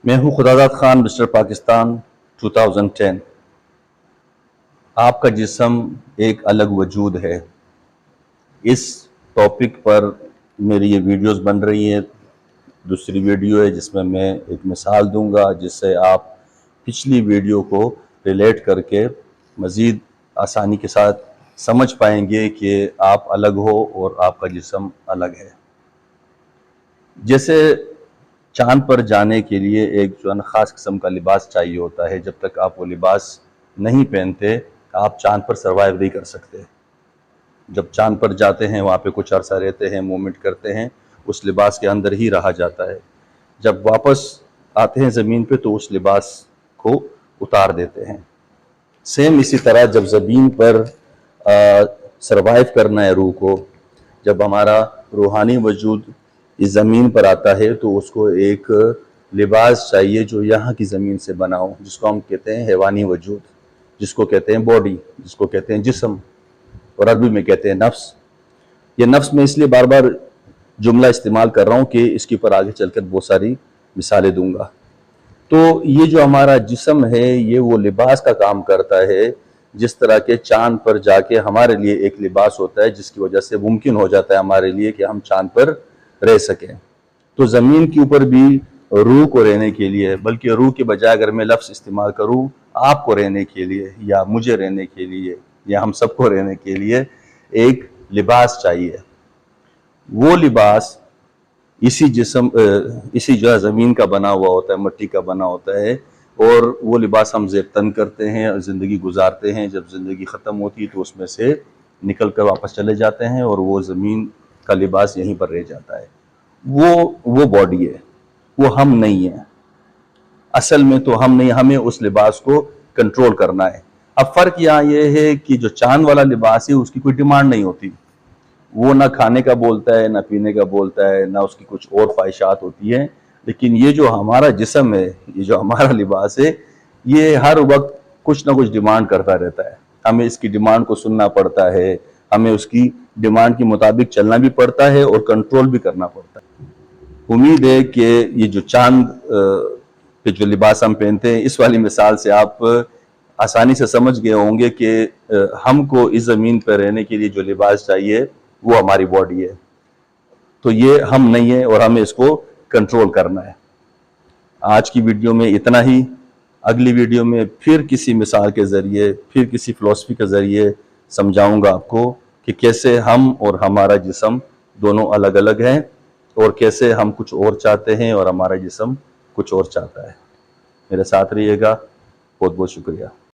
میں ہوں خداداد خان مسٹر پاکستان 2010۔ آپ کا جسم ایک الگ وجود ہے۔ اس ٹاپک پر میری یہ ویڈیوز بن رہی ہیں۔ دوسری ویڈیو ہے جس میں میں ایک مثال دوں گا جس سے آپ پچھلی ویڈیو کو ریلیٹ کر کے مزید آسانی کے ساتھ سمجھ پائیں گے کہ آپ الگ ہو اور آپ کا جسم الگ ہے۔ جیسے چاند پر جانے کے لیے ایک جو ہے نا خاص قسم کا لباس چاہیے ہوتا ہے، جب تک آپ وہ لباس نہیں پہنتے آپ چاند پر سروائیو نہیں کر سکتے۔ جب چاند پر جاتے ہیں وہاں پہ کچھ عرصہ رہتے ہیں، مومنٹ کرتے ہیں، اس لباس کے اندر ہی رہا جاتا ہے۔ جب واپس آتے ہیں زمین پہ تو اس لباس کو اتار دیتے ہیں۔ سیم اسی طرح جب زمین پر سروائیو کرنا ہے روح کو، جب ہمارا روحانی وجود اس زمین پر آتا ہے تو اس کو ایک لباس چاہیے جو یہاں کی زمین سے بنا ہو، جس کو ہم کہتے ہیں حیوانی وجود، جس کو کہتے ہیں باڈی، جس کو کہتے ہیں جسم، اور عربی میں کہتے ہیں نفس۔ یہ نفس میں اس لیے بار بار جملہ استعمال کر رہا ہوں کہ اس کے اوپر آگے چل کر بہت ساری مثالیں دوں گا۔ تو یہ جو ہمارا جسم ہے یہ وہ لباس کا کام کرتا ہے، جس طرح کے چاند پر جا کے ہمارے لیے ایک لباس ہوتا ہے جس کی وجہ سے ممکن ہو جاتا ہے ہمارے لیے کہ ہم چاند پر رہ سکیں۔ تو زمین کے اوپر بھی روح کو رہنے کے لیے، بلکہ روح کے بجائے اگر میں لفظ استعمال کروں آپ کو رہنے کے لیے یا مجھے رہنے کے لیے یا ہم سب کو رہنے کے لیے ایک لباس چاہیے۔ وہ لباس اسی جو ہے زمین کا بنا ہوا ہوتا ہے، مٹی کا بنا ہوتا ہے، اور وہ لباس ہم زیب تن کرتے ہیں اور زندگی گزارتے ہیں۔ جب زندگی ختم ہوتی ہے تو اس میں سے نکل کر واپس چلے جاتے ہیں اور وہ زمین کا لباس یہیں پر رہ جاتا ہے۔ وہ باڈی ہے، وہ ہم نہیں ہیں۔ اصل میں تو ہم نہیں، ہمیں اس لباس کو کنٹرول کرنا ہے۔ اب فرق یہاں یہ ہے کہ جو چاند والا لباس ہے اس کی کوئی ڈیمانڈ نہیں ہوتی، وہ نہ کھانے کا بولتا ہے، نہ پینے کا بولتا ہے، نہ اس کی کچھ اور خواہشات ہوتی ہیں۔ لیکن یہ جو ہمارا جسم ہے، یہ جو ہمارا لباس ہے، یہ ہر وقت کچھ نہ کچھ ڈیمانڈ کرتا رہتا ہے۔ ہمیں اس کی ڈیمانڈ کو سننا پڑتا ہے، ہمیں اس کی ڈیمانڈ کے مطابق چلنا بھی پڑتا ہے اور کنٹرول بھی کرنا پڑتا ہے۔ امید ہے کہ یہ جو چاند پہ جو لباس ہم پہنتے ہیں، اس والی مثال سے آپ آسانی سے سمجھ گئے ہوں گے کہ ہم کو اس زمین پہ رہنے کے لیے جو لباس چاہیے وہ ہماری باڈی ہے۔ تو یہ ہم نہیں ہے اور ہمیں اس کو کنٹرول کرنا ہے۔ آج کی ویڈیو میں اتنا ہی۔ اگلی ویڈیو میں پھر کسی مثال کے ذریعے، پھر کسی فلسفی کے ذریعے سمجھاؤں گا آپ کو کہ کیسے ہم اور ہمارا جسم دونوں الگ الگ ہیں، اور کیسے ہم کچھ اور چاہتے ہیں اور ہمارا جسم کچھ اور چاہتا ہے۔ میرے ساتھ رہیے گا۔ بہت بہت شکریہ۔